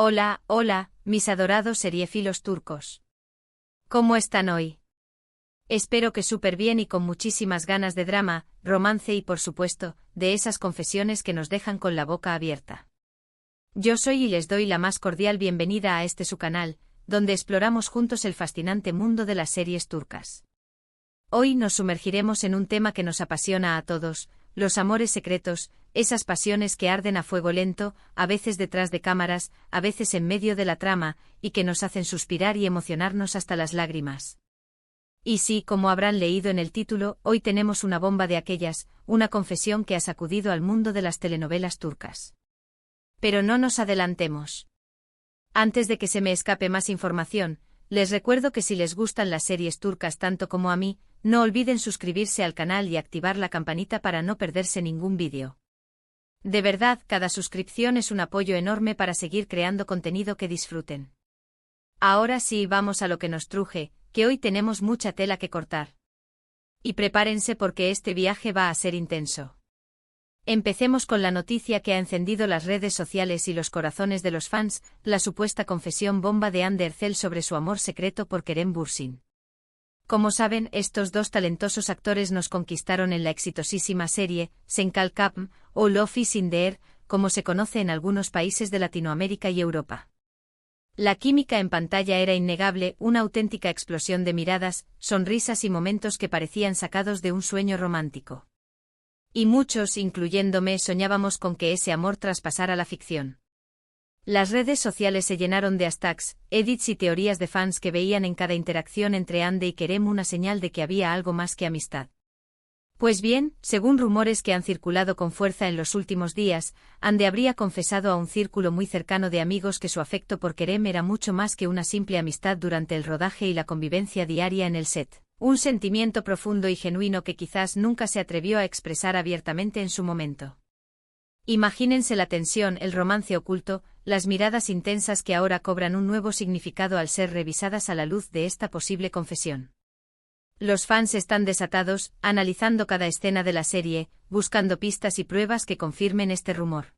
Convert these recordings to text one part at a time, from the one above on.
Hola, hola, mis adorados seriéfilos turcos. ¿Cómo están hoy? Espero que súper bien y con muchísimas ganas de drama, romance y por supuesto, de esas confesiones que nos dejan con la boca abierta. Yo soy y les doy la más cordial bienvenida a su canal, donde exploramos juntos el fascinante mundo de las series turcas. Hoy nos sumergiremos en un tema que nos apasiona a todos, los amores secretos, esas pasiones que arden a fuego lento, a veces detrás de cámaras, a veces en medio de la trama, y que nos hacen suspirar y emocionarnos hasta las lágrimas. Y sí, como habrán leído en el título, hoy tenemos una bomba de aquellas, una confesión que ha sacudido al mundo de las telenovelas turcas. Pero no nos adelantemos. Antes de que se me escape más información, les recuerdo que si les gustan las series turcas tanto como a mí, no olviden suscribirse al canal y activar la campanita para no perderse ningún vídeo. De verdad, cada suscripción es un apoyo enorme para seguir creando contenido que disfruten. Ahora sí, vamos a lo que nos truje, que hoy tenemos mucha tela que cortar. Y prepárense porque este viaje va a ser intenso. Empecemos con la noticia que ha encendido las redes sociales y los corazones de los fans, la supuesta confesión bomba de Hande Erçel sobre su amor secreto por Kerem Bürsin. Como saben, estos dos talentosos actores nos conquistaron en la exitosísima serie, Sen Kalkapm, o Love is in the Air, como se conoce en algunos países de Latinoamérica y Europa. La química en pantalla era innegable, una auténtica explosión de miradas, sonrisas y momentos que parecían sacados de un sueño romántico. Y muchos, incluyéndome, soñábamos con que ese amor traspasara la ficción. Las redes sociales se llenaron de hashtags, edits y teorías de fans que veían en cada interacción entre Hande y Kerem una señal de que había algo más que amistad. Pues bien, según rumores que han circulado con fuerza en los últimos días, Hande habría confesado a un círculo muy cercano de amigos que su afecto por Kerem era mucho más que una simple amistad durante el rodaje y la convivencia diaria en el set, un sentimiento profundo y genuino que quizás nunca se atrevió a expresar abiertamente en su momento. Imagínense la tensión, el romance oculto, las miradas intensas que ahora cobran un nuevo significado al ser revisadas a la luz de esta posible confesión. Los fans están desatados, analizando cada escena de la serie, buscando pistas y pruebas que confirmen este rumor.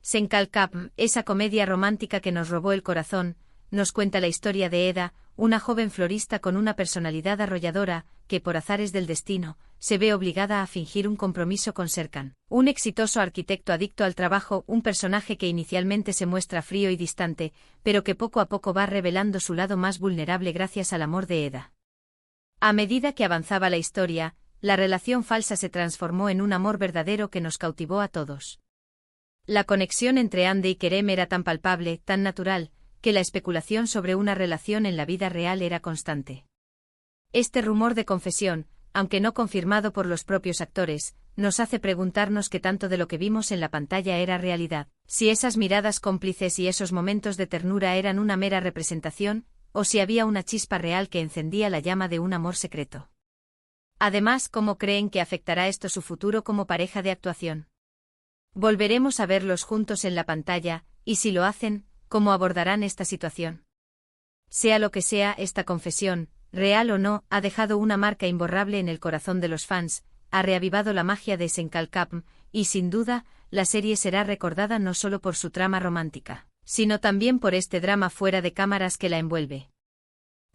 Sen Kalkapm, esa comedia romántica que nos robó el corazón, nos cuenta la historia de Eda, una joven florista con una personalidad arrolladora, que por azares del destino, se ve obligada a fingir un compromiso con Serkan, un exitoso arquitecto adicto al trabajo, un personaje que inicialmente se muestra frío y distante, pero que poco a poco va revelando su lado más vulnerable gracias al amor de Eda. A medida que avanzaba la historia, la relación falsa se transformó en un amor verdadero que nos cautivó a todos. La conexión entre Hande y Kerem era tan palpable, tan natural, que la especulación sobre una relación en la vida real era constante. Este rumor de confesión, aunque no confirmado por los propios actores, nos hace preguntarnos qué tanto de lo que vimos en la pantalla era realidad, si esas miradas cómplices y esos momentos de ternura eran una mera representación, o si había una chispa real que encendía la llama de un amor secreto. Además, ¿cómo creen que afectará esto su futuro como pareja de actuación? ¿Volveremos a verlos juntos en la pantalla, y si lo hacen, cómo abordarán esta situación? Sea lo que sea, esta confesión, real o no, ha dejado una marca imborrable en el corazón de los fans, ha reavivado la magia de Sen Kalkapm, y sin duda, la serie será recordada no solo por su trama romántica, sino también por este drama fuera de cámaras que la envuelve.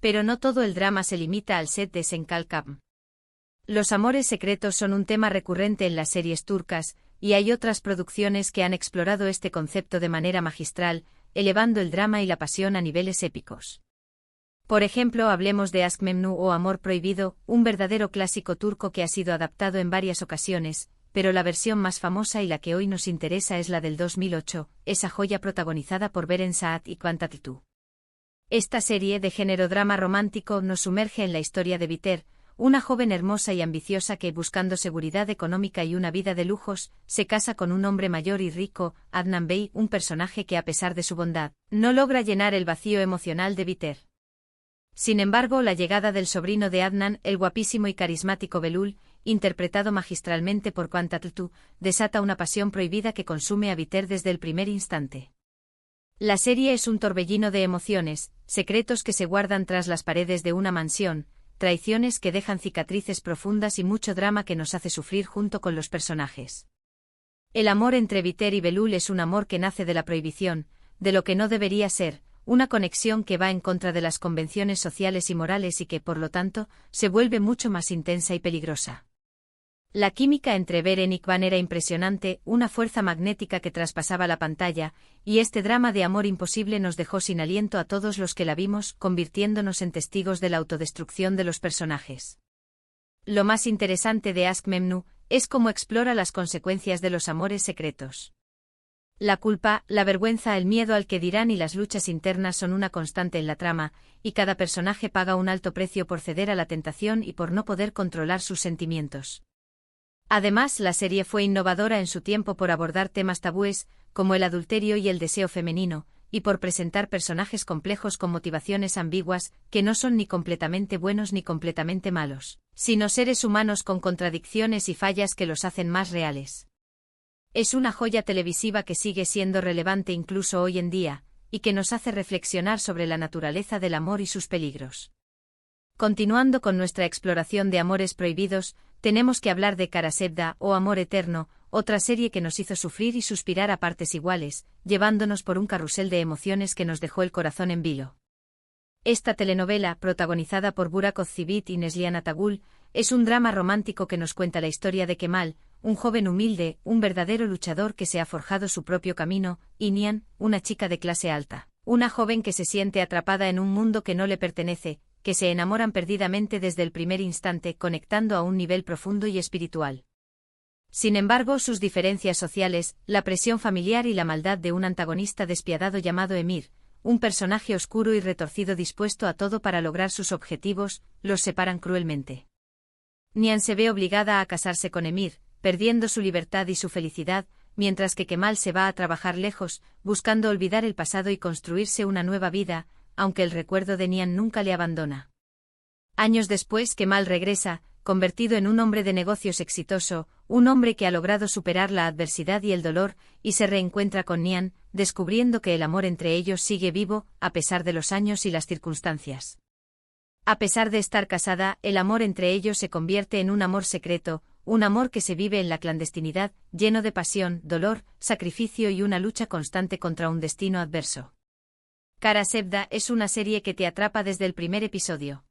Pero no todo el drama se limita al set de Sen Kalkapm. Los amores secretos son un tema recurrente en las series turcas, y hay otras producciones que han explorado este concepto de manera magistral, elevando el drama y la pasión a niveles épicos. Por ejemplo, hablemos de Aşk Memnu o Amor Prohibido, un verdadero clásico turco que ha sido adaptado en varias ocasiones, pero la versión más famosa y la que hoy nos interesa es la del 2008, esa joya protagonizada por Beren Saat y Kıvanç Tatlıtuğ. Esta serie de género drama romántico nos sumerge en la historia de Biter, una joven hermosa y ambiciosa que, buscando seguridad económica y una vida de lujos, se casa con un hombre mayor y rico, Adnan Bey, un personaje que a pesar de su bondad, no logra llenar el vacío emocional de Biter. Sin embargo, la llegada del sobrino de Adnan, el guapísimo y carismático Belul, interpretado magistralmente por Kıvanç Tatlıtuğ, desata una pasión prohibida que consume a Biter desde el primer instante. La serie es un torbellino de emociones, secretos que se guardan tras las paredes de una mansión, traiciones que dejan cicatrices profundas y mucho drama que nos hace sufrir junto con los personajes. El amor entre Biter y Belul es un amor que nace de la prohibición, de lo que no debería ser, una conexión que va en contra de las convenciones sociales y morales y que, por lo tanto, se vuelve mucho más intensa y peligrosa. La química entre Beren y Kvan era impresionante, una fuerza magnética que traspasaba la pantalla, y este drama de amor imposible nos dejó sin aliento a todos los que la vimos, convirtiéndonos en testigos de la autodestrucción de los personajes. Lo más interesante de Ask Memnu es cómo explora las consecuencias de los amores secretos. La culpa, la vergüenza, el miedo al que dirán y las luchas internas son una constante en la trama, y cada personaje paga un alto precio por ceder a la tentación y por no poder controlar sus sentimientos. Además, la serie fue innovadora en su tiempo por abordar temas tabúes, como el adulterio y el deseo femenino, y por presentar personajes complejos con motivaciones ambiguas, que no son ni completamente buenos ni completamente malos, sino seres humanos con contradicciones y fallas que los hacen más reales. Es una joya televisiva que sigue siendo relevante incluso hoy en día, y que nos hace reflexionar sobre la naturaleza del amor y sus peligros. Continuando con nuestra exploración de amores prohibidos, tenemos que hablar de Karasebda o Amor Eterno, otra serie que nos hizo sufrir y suspirar a partes iguales, llevándonos por un carrusel de emociones que nos dejó el corazón en vilo. Esta telenovela, protagonizada por Burak Özçivit y Neslihan Atagul, es un drama romántico que nos cuenta la historia de Kemal, un joven humilde, un verdadero luchador que se ha forjado su propio camino, y Nihan, una chica de clase alta, una joven que se siente atrapada en un mundo que no le pertenece, que se enamoran perdidamente desde el primer instante, conectando a un nivel profundo y espiritual. Sin embargo, sus diferencias sociales, la presión familiar y la maldad de un antagonista despiadado llamado Emir, un personaje oscuro y retorcido dispuesto a todo para lograr sus objetivos, los separan cruelmente. Nihan se ve obligada a casarse con Emir, perdiendo su libertad y su felicidad, mientras que Kemal se va a trabajar lejos, buscando olvidar el pasado y construirse una nueva vida, aunque el recuerdo de Nihan nunca le abandona. Años después, Kemal regresa, convertido en un hombre de negocios exitoso, un hombre que ha logrado superar la adversidad y el dolor, y se reencuentra con Nihan, descubriendo que el amor entre ellos sigue vivo, a pesar de los años y las circunstancias. A pesar de estar casada, el amor entre ellos se convierte en un amor secreto, un amor que se vive en la clandestinidad, lleno de pasión, dolor, sacrificio y una lucha constante contra un destino adverso. Karasebda es una serie que te atrapa desde el primer episodio.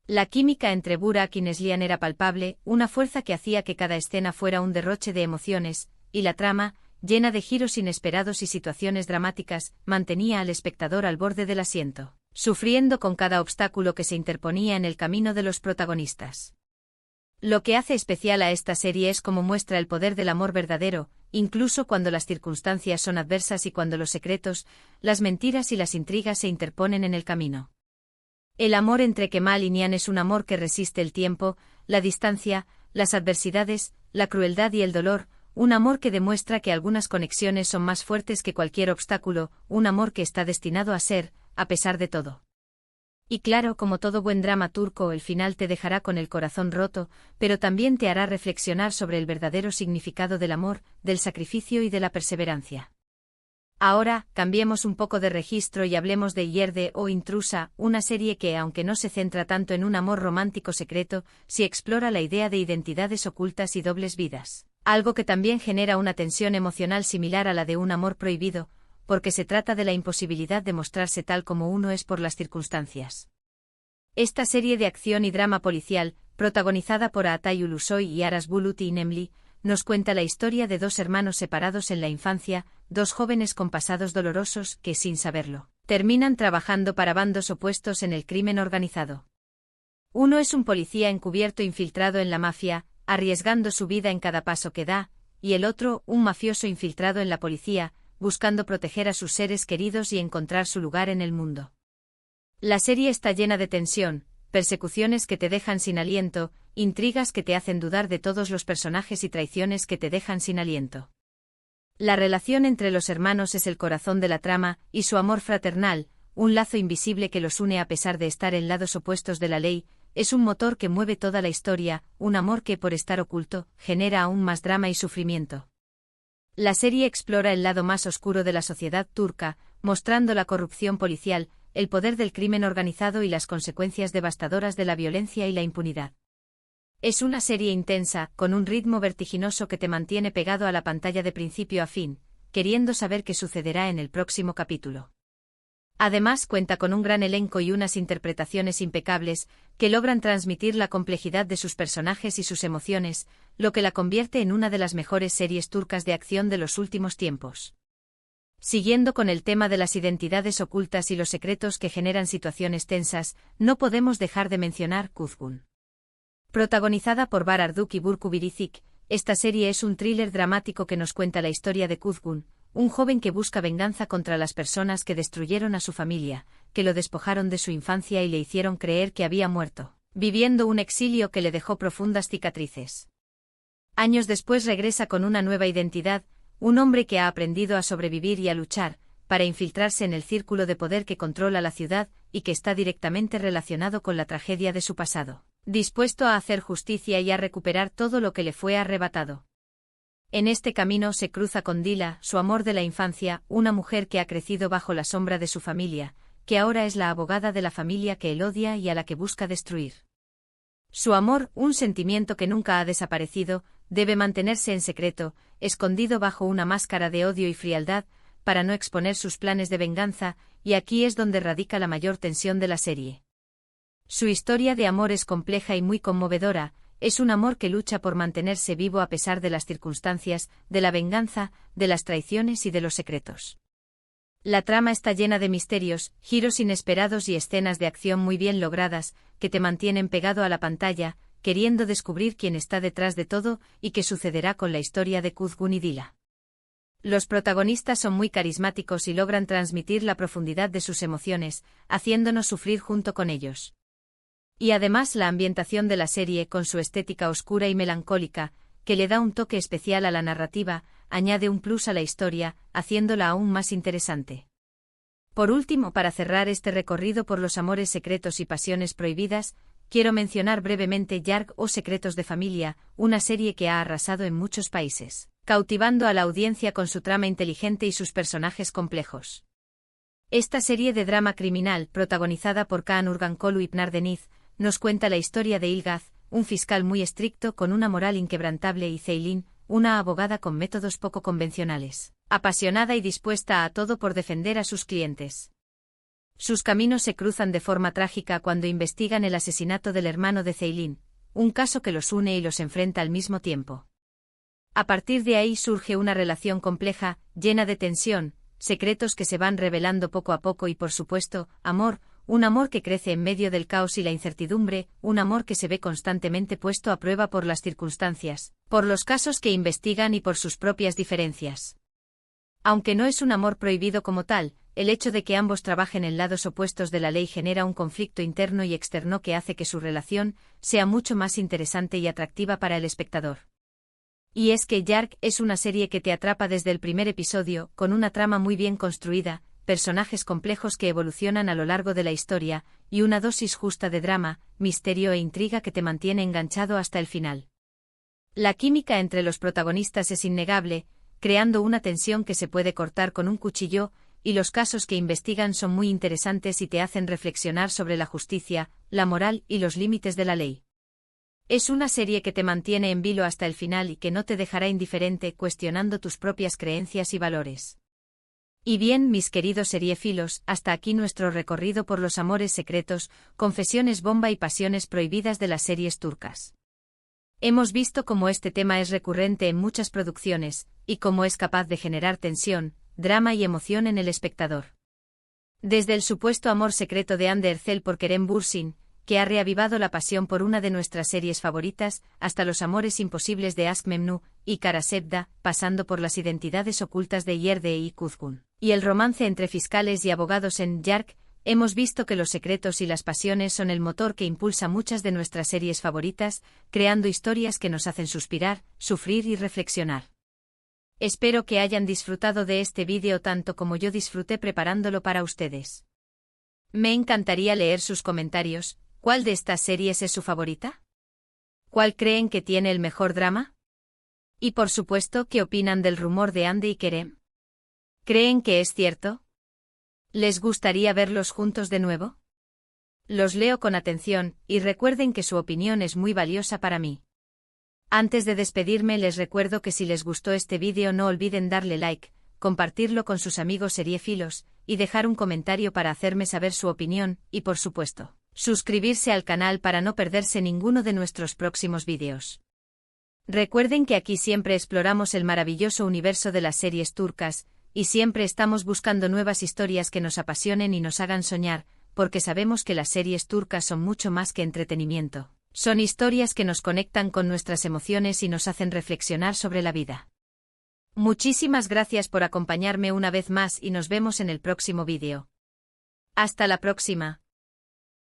La química entre Burak y Neslihan era palpable, una fuerza que hacía que cada escena fuera un derroche de emociones, y la trama, llena de giros inesperados y situaciones dramáticas, mantenía al espectador al borde del asiento, sufriendo con cada obstáculo que se interponía en el camino de los protagonistas. Lo que hace especial a esta serie es cómo muestra el poder del amor verdadero, incluso cuando las circunstancias son adversas y cuando los secretos, las mentiras y las intrigas se interponen en el camino. El amor entre Kemal y Nihan es un amor que resiste el tiempo, la distancia, las adversidades, la crueldad y el dolor, un amor que demuestra que algunas conexiones son más fuertes que cualquier obstáculo, un amor que está destinado a ser, a pesar de todo. Y claro, como todo buen drama turco, el final te dejará con el corazón roto, pero también te hará reflexionar sobre el verdadero significado del amor, del sacrificio y de la perseverancia. Ahora, cambiemos un poco de registro y hablemos de Yerde o Intrusa, una serie que, aunque no se centra tanto en un amor romántico secreto, sí explora la idea de identidades ocultas y dobles vidas, algo que también genera una tensión emocional similar a la de un amor prohibido, porque se trata de la imposibilidad de mostrarse tal como uno es por las circunstancias. Esta serie de acción y drama policial, protagonizada por Atay Ulusoy y Aras Bulut Nemli, nos cuenta la historia de dos hermanos separados en la infancia, dos jóvenes con pasados dolorosos que, sin saberlo, terminan trabajando para bandos opuestos en el crimen organizado. Uno es un policía encubierto infiltrado en la mafia, arriesgando su vida en cada paso que da, y el otro, un mafioso infiltrado en la policía, buscando proteger a sus seres queridos y encontrar su lugar en el mundo. La serie está llena de tensión, persecuciones que te dejan sin aliento, intrigas que te hacen dudar de todos los personajes y traiciones que te dejan sin aliento. La relación entre los hermanos es el corazón de la trama, y su amor fraternal, un lazo invisible que los une a pesar de estar en lados opuestos de la ley, es un motor que mueve toda la historia, un amor que, por estar oculto, genera aún más drama y sufrimiento. La serie explora el lado más oscuro de la sociedad turca, mostrando la corrupción policial, el poder del crimen organizado y las consecuencias devastadoras de la violencia y la impunidad. Es una serie intensa, con un ritmo vertiginoso que te mantiene pegado a la pantalla de principio a fin, queriendo saber qué sucederá en el próximo capítulo. Además cuenta con un gran elenco y unas interpretaciones impecables, que logran transmitir la complejidad de sus personajes y sus emociones, lo que la convierte en una de las mejores series turcas de acción de los últimos tiempos. Siguiendo con el tema de las identidades ocultas y los secretos que generan situaciones tensas, no podemos dejar de mencionar Kuzgun. Protagonizada por Bahar Arduk y Burcu Biricik, esta serie es un thriller dramático que nos cuenta la historia de Kuzgun, un joven que busca venganza contra las personas que destruyeron a su familia, que lo despojaron de su infancia y le hicieron creer que había muerto, viviendo un exilio que le dejó profundas cicatrices. Años después regresa con una nueva identidad, un hombre que ha aprendido a sobrevivir y a luchar, para infiltrarse en el círculo de poder que controla la ciudad y que está directamente relacionado con la tragedia de su pasado, dispuesto a hacer justicia y a recuperar todo lo que le fue arrebatado. En este camino se cruza con Dila, su amor de la infancia, una mujer que ha crecido bajo la sombra de su familia, que ahora es la abogada de la familia que él odia y a la que busca destruir. Su amor, un sentimiento que nunca ha desaparecido, debe mantenerse en secreto, escondido bajo una máscara de odio y frialdad, para no exponer sus planes de venganza, y aquí es donde radica la mayor tensión de la serie. Su historia de amor es compleja y muy conmovedora. Es un amor que lucha por mantenerse vivo a pesar de las circunstancias, de la venganza, de las traiciones y de los secretos. La trama está llena de misterios, giros inesperados y escenas de acción muy bien logradas, que te mantienen pegado a la pantalla, queriendo descubrir quién está detrás de todo y qué sucederá con la historia de Kuzgun y Dila. Los protagonistas son muy carismáticos y logran transmitir la profundidad de sus emociones, haciéndonos sufrir junto con ellos. Y además la ambientación de la serie, con su estética oscura y melancólica, que le da un toque especial a la narrativa, añade un plus a la historia, haciéndola aún más interesante. Por último, para cerrar este recorrido por los amores secretos y pasiones prohibidas, quiero mencionar brevemente Yarg o Secretos de Familia, una serie que ha arrasado en muchos países, cautivando a la audiencia con su trama inteligente y sus personajes complejos. Esta serie de drama criminal, protagonizada por Kaan Urgankolu y Pınar Deniz, nos cuenta la historia de Ilgaz, un fiscal muy estricto con una moral inquebrantable, y Ceylin, una abogada con métodos poco convencionales, apasionada y dispuesta a todo por defender a sus clientes. Sus caminos se cruzan de forma trágica cuando investigan el asesinato del hermano de Ceylin, un caso que los une y los enfrenta al mismo tiempo. A partir de ahí surge una relación compleja, llena de tensión, secretos que se van revelando poco a poco y, por supuesto, amor, un amor que crece en medio del caos y la incertidumbre, un amor que se ve constantemente puesto a prueba por las circunstancias, por los casos que investigan y por sus propias diferencias. Aunque no es un amor prohibido como tal, el hecho de que ambos trabajen en lados opuestos de la ley genera un conflicto interno y externo que hace que su relación sea mucho más interesante y atractiva para el espectador. Y es que Yarg es una serie que te atrapa desde el primer episodio, con una trama muy bien construida, personajes complejos que evolucionan a lo largo de la historia, y una dosis justa de drama, misterio e intriga que te mantiene enganchado hasta el final. La química entre los protagonistas es innegable, creando una tensión que se puede cortar con un cuchillo, y los casos que investigan son muy interesantes y te hacen reflexionar sobre la justicia, la moral y los límites de la ley. Es una serie que te mantiene en vilo hasta el final y que no te dejará indiferente, cuestionando tus propias creencias y valores. Y bien, mis queridos seriefilos, hasta aquí nuestro recorrido por los amores secretos, confesiones bomba y pasiones prohibidas de las series turcas. Hemos visto cómo este tema es recurrente en muchas producciones, y cómo es capaz de generar tensión, drama y emoción en el espectador. Desde el supuesto amor secreto de Hande Erçel por Kerem Bürsin, que ha reavivado la pasión por una de nuestras series favoritas, hasta los amores imposibles de Aşk Memnu y Kara Sevda, pasando por las identidades ocultas de Yerde y Kuzgun, y el romance entre fiscales y abogados en Yarg, hemos visto que los secretos y las pasiones son el motor que impulsa muchas de nuestras series favoritas, creando historias que nos hacen suspirar, sufrir y reflexionar. Espero que hayan disfrutado de este vídeo tanto como yo disfruté preparándolo para ustedes. Me encantaría leer sus comentarios. ¿Cuál de estas series es su favorita? ¿Cuál creen que tiene el mejor drama? Y por supuesto, ¿qué opinan del rumor de Hande y Kerem? ¿Creen que es cierto? ¿Les gustaría verlos juntos de nuevo? Los leo con atención, y recuerden que su opinión es muy valiosa para mí. Antes de despedirme les recuerdo que si les gustó este vídeo no olviden darle like, compartirlo con sus amigos seriéfilos, y dejar un comentario para hacerme saber su opinión, y por supuesto, suscribirse al canal para no perderse ninguno de nuestros próximos vídeos. Recuerden que aquí siempre exploramos el maravilloso universo de las series turcas, y siempre estamos buscando nuevas historias que nos apasionen y nos hagan soñar, porque sabemos que las series turcas son mucho más que entretenimiento. Son historias que nos conectan con nuestras emociones y nos hacen reflexionar sobre la vida. Muchísimas gracias por acompañarme una vez más y nos vemos en el próximo vídeo. Hasta la próxima.